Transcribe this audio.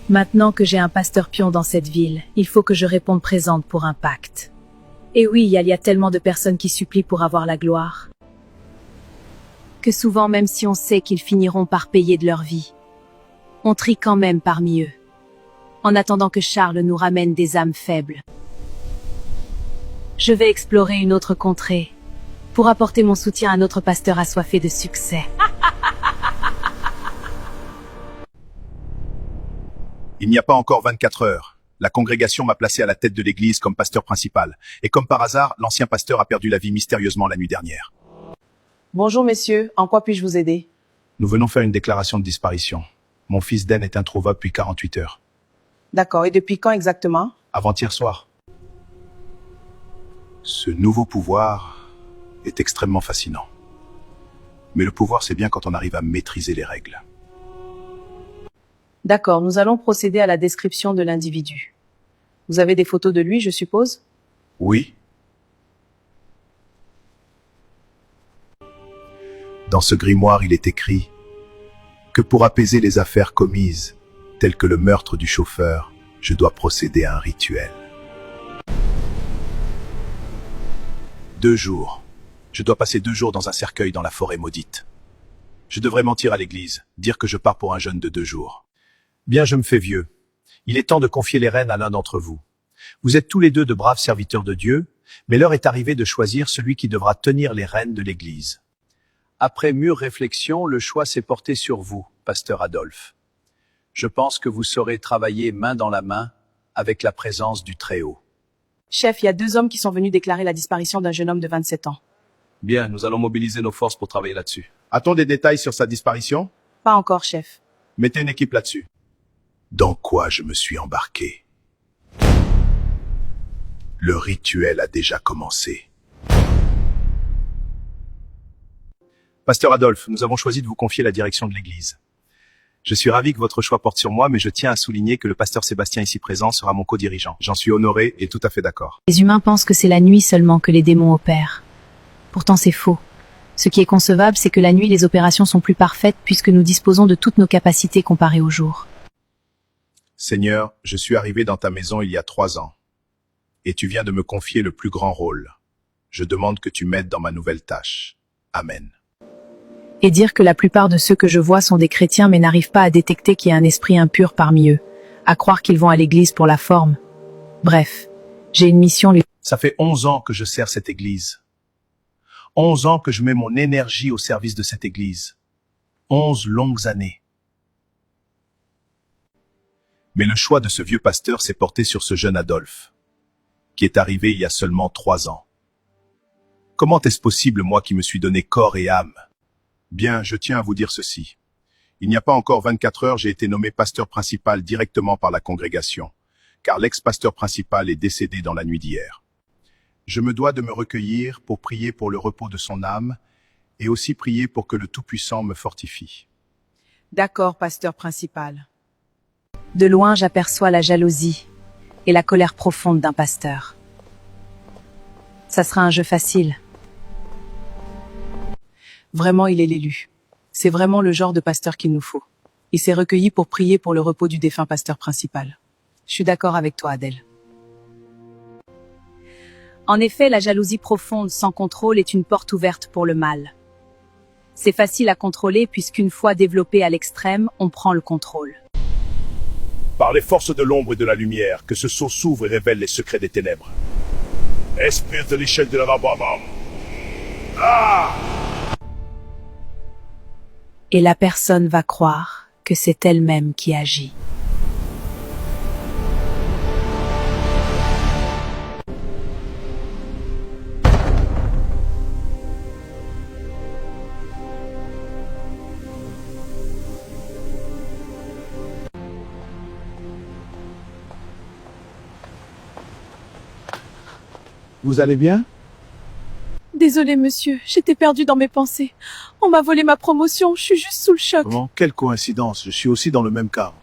Maintenant que j'ai un pasteur pion dans cette ville, il faut que je réponde présente pour un pacte. Et oui, il y a tellement de personnes qui supplient pour avoir la gloire, que souvent, même si on sait qu'ils finiront par payer de leur vie, on trie quand même parmi eux, en attendant que Charles nous ramène des âmes faibles. Je vais explorer une autre contrée, pour apporter mon soutien à notre pasteur assoiffé de succès. Il n'y a pas encore 24 heures. La congrégation m'a placé à la tête de l'église comme pasteur principal. Et comme par hasard, l'ancien pasteur a perdu la vie mystérieusement la nuit dernière. Bonjour messieurs, en quoi puis-je vous aider? Nous venons faire une déclaration de disparition. Mon fils Dan est introuvable depuis 48 heures. D'accord, et depuis quand exactement? Avant-hier soir. Ce nouveau pouvoir est extrêmement fascinant. Mais le pouvoir, c'est bien quand on arrive à maîtriser les règles. D'accord, nous allons procéder à la description de l'individu. Vous avez des photos de lui, je suppose? Oui. Dans ce grimoire, il est écrit que pour apaiser les affaires commises, telles que le meurtre du chauffeur, je dois procéder à un rituel. 2 jours. Je dois passer 2 jours dans un cercueil dans la forêt maudite. Je devrais mentir à l'église, dire que je pars pour un jeûne de 2 jours. Bien, je me fais vieux. Il est temps de confier les rênes à l'un d'entre vous. Vous êtes tous les deux de braves serviteurs de Dieu, mais l'heure est arrivée de choisir celui qui devra tenir les rênes de l'église. Après mûre réflexion, le choix s'est porté sur vous, pasteur Adolphe. Je pense que vous saurez travailler main dans la main avec la présence du Très-Haut. Chef, il y a 2 hommes qui sont venus déclarer la disparition d'un jeune homme de 27 ans. Bien, nous allons mobiliser nos forces pour travailler là-dessus. A-t-on des détails sur sa disparition? Pas encore, chef. Mettez une équipe là-dessus. Dans quoi je me suis embarqué? Le rituel a déjà commencé. Pasteur Adolphe, nous avons choisi de vous confier la direction de l'église. Je suis ravi que votre choix porte sur moi, mais je tiens à souligner que le pasteur Sébastien ici présent sera mon co-dirigeant. J'en suis honoré et tout à fait d'accord. Les humains pensent que c'est la nuit seulement que les démons opèrent. Pourtant, c'est faux. Ce qui est concevable, c'est que la nuit, les opérations sont plus parfaites puisque nous disposons de toutes nos capacités comparées au jour. Seigneur, je suis arrivé dans ta maison il y a 3 ans. Et tu viens de me confier le plus grand rôle. Je demande que tu m'aides dans ma nouvelle tâche. Amen. Et dire que la plupart de ceux que je vois sont des chrétiens mais n'arrivent pas à détecter qu'il y a un esprit impur parmi eux, à croire qu'ils vont à l'église pour la forme. Bref, j'ai une mission. Ça fait 11 ans que je sers cette église. 11 ans que je mets mon énergie au service de cette église. 11 longues années. Mais le choix de ce vieux pasteur s'est porté sur ce jeune Adolphe, qui est arrivé il y a seulement 3 ans. Comment est-ce possible, moi qui me suis donné corps et âme? Bien, je tiens à vous dire ceci. Il n'y a pas encore 24 heures, j'ai été nommé pasteur principal directement par la congrégation, car l'ex-pasteur principal est décédé dans la nuit d'hier. Je me dois de me recueillir pour prier pour le repos de son âme, et aussi prier pour que le Tout-Puissant me fortifie. D'accord, pasteur principal. De loin, j'aperçois la jalousie et la colère profonde d'un pasteur. Ça sera un jeu facile. Vraiment, il est l'élu. C'est vraiment le genre de pasteur qu'il nous faut. Il s'est recueilli pour prier pour le repos du défunt pasteur principal. Je suis d'accord avec toi, Adèle. En effet, la jalousie profonde sans contrôle est une porte ouverte pour le mal. C'est facile à contrôler puisqu'une fois développé à l'extrême, on prend le contrôle. Par les forces de l'ombre et de la lumière, que ce sceau s'ouvre et révèle les secrets des ténèbres. Esprit de l'échelle de la Rabama. Ah! Et la personne va croire que c'est elle-même qui agit. Vous allez bien? Désolé, monsieur, j'étais perdu dans mes pensées. On m'a volé ma promotion, je suis juste sous le choc. Comment? Quelle coïncidence, je suis aussi dans le même cas.